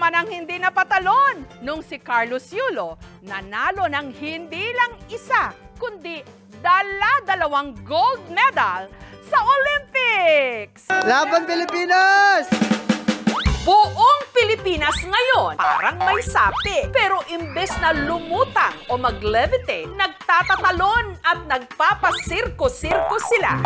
naman ang hindi napatalon nung si Carlos Yulo nanalo ng hindi lang isa, kundi dalawang gold medal sa Olympics! Laban Pilipinas! Buong Pilipinas ngayon parang may sapi. Pero imbes na lumutang o mag-levitate, nagtatatalon at nagpapasirko-sirko sila.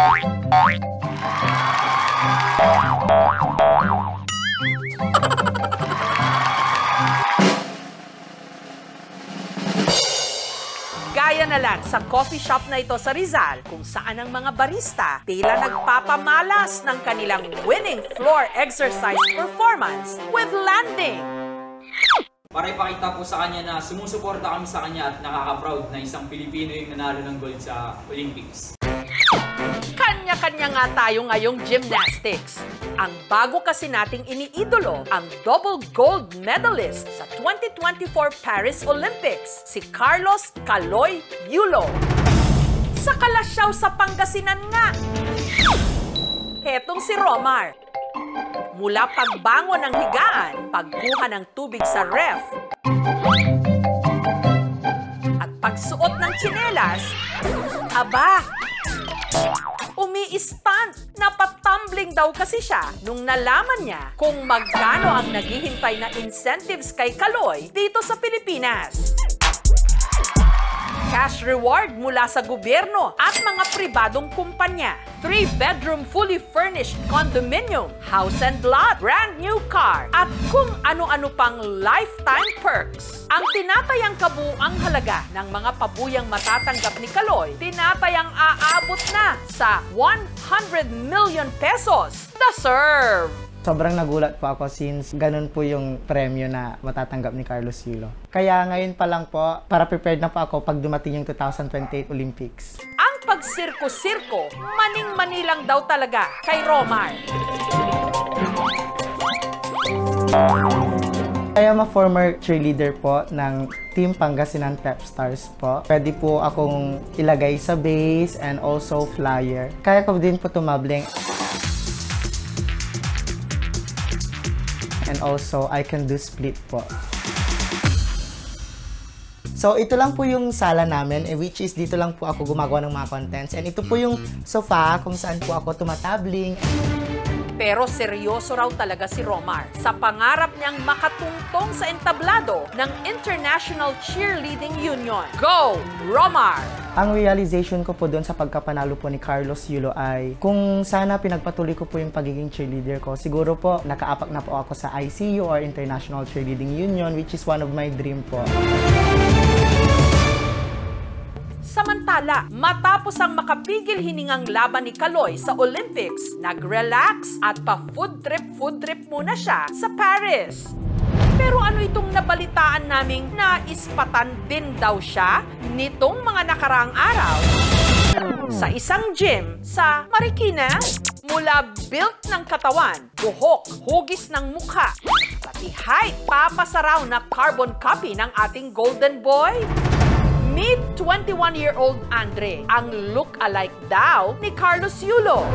Gaya na lang sa coffee shop na ito sa Rizal, kung saan ang mga barista tila nagpapamalas ng kanilang winning floor exercise performance with landing. Para ipakita po sa kanya na sumusuporta kami sa kanya at nakaka-proud na isang Pilipino yung nanalo ng gold sa Olympics. Kanya-kanya nga tayo ngayong gymnastics. Ang bago kasi nating iniidolo, ang double gold medalist sa 2024 Paris Olympics, si Carlos "Kaloy" Yulo. Sa Kalasyaw sa Pangasinan nga. Hetong si Romar. Mula pagbangon ng higaan, pagkuha ng tubig sa ref, at pagsuot ng tsinelas, aba, umi-stunt, napatumbling daw kasi siya nung nalaman niya kung magkano ang naghihintay na incentives kay Kaloy dito sa Pilipinas. Cash reward mula sa gobyerno at mga pribadong kumpanya. 3-bedroom fully furnished condominium, house and lot, brand new car, at kung ano-ano pang lifetime perks. Ang tinatayang kabuuang halaga ng mga pabuyang matatanggap ni Kaloy, tinatayang aabot na sa 100 million pesos. Deserve! Sobrang nagulat po ako since ganun po yung premyo na matatanggap ni Carlos Yulo. Kaya ngayon pa lang po, para prepared na po ako pag dumating yung 2028 Olympics. Ang pagsirko-sirko, maning-mani lang daw talaga kay Romar. I am a former cheerleader po ng Team Pangasinan Pep Stars po. Pwede po akong ilagay sa base and also flyer. Kaya ko din po tumabling. And also, I can do split po. So, ito lang po yung sala namin, which is dito lang po ako gumagawa ng mga contents. And ito po yung sofa kung saan po ako tumatabling. Pero seryoso raw talaga si Romar sa pangarap niyang makatungtong sa entablado ng International Cheerleading Union. Go, Romar! Ang realization ko po doon sa pagkapanalo po ni Carlos Yulo ay kung sana pinagpatuloy ko po yung pagiging cheerleader ko, siguro po nakaapak na po ako sa ICU or International Cheerleading Union, which is one of my dream po. Samantala, matapos ang makapigil hiningang laban ni Kaloy sa Olympics, nag-relax at pa-food trip muna siya sa Paris. Pero ano itong nabalitaan naming naispatan din daw siya nitong mga nakaraang araw sa isang gym sa Marikina? Mula built ng katawan, buhok, hugis ng mukha, pati height, papasa raw na carbon copy ng ating golden boy. Meet 21-year-old Andre, ang look-alike daw ni Carlos Yulo.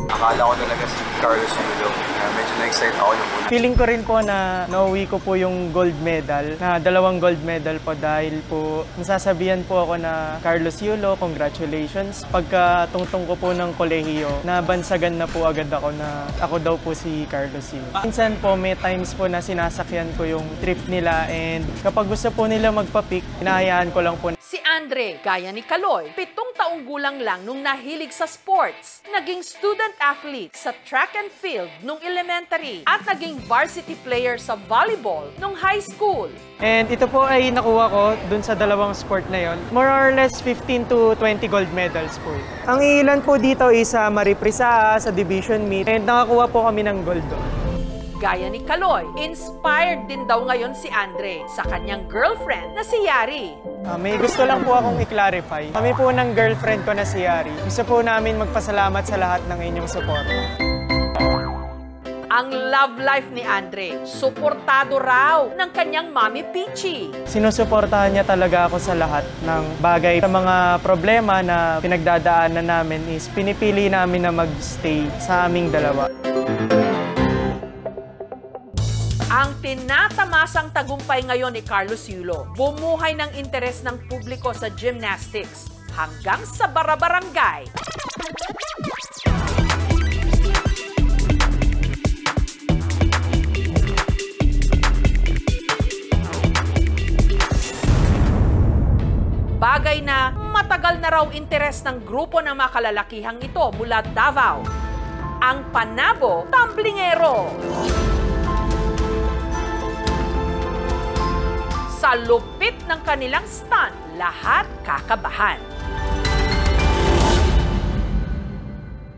Akala ko talaga si Carlos Yulo. Medyo na-excite ako nung una. Feeling ko rin po na nauwi ko po yung gold medal, na 2 gold medal po dahil po nasasabihan po ako na Carlos Yulo, congratulations. Pagka tungtong ko po ng kolehiyo, nabansagan na po agad ako na ako daw po si Carlos Yulo. Minsan po may times po na sinasakyan ko yung trip nila and kapag gusto po nila magpa-pick, hinahayaan ko lang po. Si Andre, gaya ni Kaloy, 7 taong gulang lang nung nahilig sa sports. Naging student athlete sa track and field nung elementary at naging varsity player sa volleyball nung high school. And ito po ay nakuha ko dun sa 2 sport na yon. More or less 15 to 20 gold medals po. Ang ilan po dito is sa Mariprisa, sa division meet, and nakakuha po kami ng gold doon. Gaya ni Kaloy, inspired din daw ngayon si Andre sa kanyang girlfriend na si Yari. May gusto lang po akong i-clarify. Kami po ng girlfriend ko na si Yari. Gusto po namin magpasalamat sa lahat ng inyong support. Ang love life ni Andre, suportado raw ng kanyang mami Peachy. Sinusuportahan niya talaga ako sa lahat ng bagay. Sa mga problema na pinagdadaanan namin is pinipili namin na mag-stay sa aming dalawa. Ang tinatamasang tagumpay ngayon ni Carlos Yulo, bumuhay ng interes ng publiko sa gymnastics hanggang sa barabarangay. Bagay na matagal na raw interes ng grupo ng mga kalalakihang ito mula Davao, ang Panabo Tamblingero. Sa lupit ng kanilang stunt, lahat kakabahan.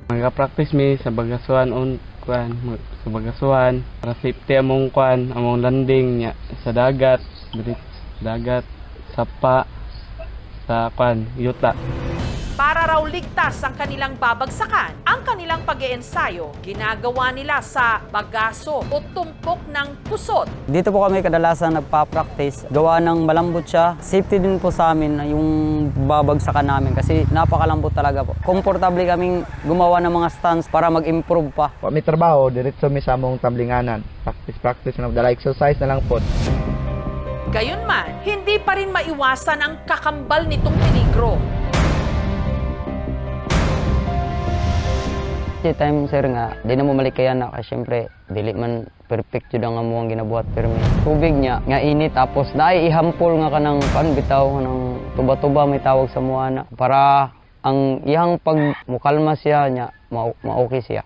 Nagka-practice mi sa bagasuan sa bagasuan para safety among among landing nya sa dagat, sapa sa yuta. Para raw ligtas ang kanilang babagsakan, ang kanilang pag-iensayo ginagawa nila sa bagaso o tumpok ng pusot. Dito po kami kadalasan nagpa-practice. Gawa ng malambot siya. Safety din po sa amin yung babagsakan namin kasi napakalambot talaga po. Komportable kaming gumawa ng mga stunts para mag-improve pa. May trabaho, diretso mi sa among tamblinganan. Practice na dala exercise na lang po. Gayunman, hindi pa rin maiwasan ang kakambal nitong peligro. Di time sir nga, di na mo malikayan na kasi syempre dili man perfect yun ang amuang ginabuhat pero may tubig niya nga init tapos naiihampol nga ka ng bitaw ng tuba-tuba may tawag sa muana para ang iyang pag mukalma siya niya ma-okay siya.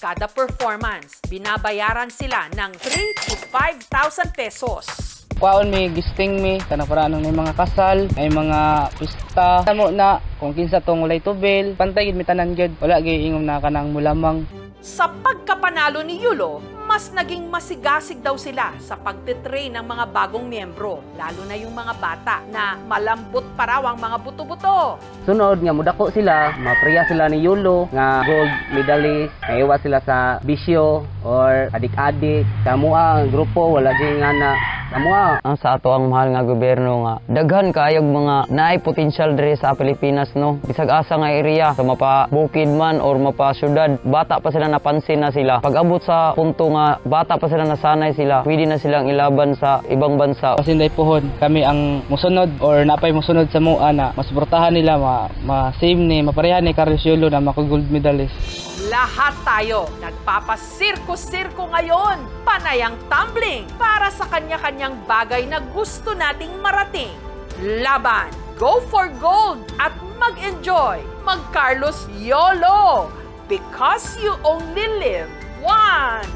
Kada performance, binabayaran sila ng 3 to 5,000 pesos. Kwaon mi gisting mi kana para nang may mga kasal, may mga pista. Tamo na kung kinsa tong walay tubil, pantay gid mi tanan gyud. Wala gyud ingom na kanang mulamang. Sa pagkapanalo ni Yulo, mas naging masigasig daw sila sa pagtitrain ng mga bagong miyembro, lalo na yung mga bata na malambot pa raw ang mga buto-buto. Sunod nga mudako sila, mapriya sila ni Yulo nga gold medalist, naiwa sila sa bisyo or adik-adik. Kamua ang grupo wala di nga na kamua. Ang sa ato ang mahal nga gobyerno nga daghan kaayog mga naay potential diri sa Pilipinas no. Bisag asa nga area sa mapa bukid man or mapa syudad, bata pa sila napansin na sila. Pag abot sa punto nga bata pa sila nasanay sila, pwede na silang ilaban sa ibang bansa. Pasinday pohon kami ang musunod or napay musunod sa mua na masuportahan nila ma-save ni maparehan ni Carlos Yulo na maka-gold medalist. Lahat tayo nagpapasirko-sirko ngayon, panayang tumbling para sa kanya-kanyang bagay na gusto nating marating. Laban, go for gold at mag-enjoy, mag-Carlos YOLO, because you only live once.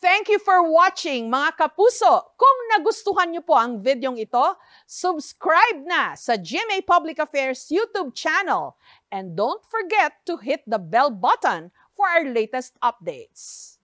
Thank you for watching mga kapuso. Kung nagustuhan niyo po ang videong ito, subscribe na sa GMA Public Affairs YouTube channel. And don't forget to hit the bell button for our latest updates.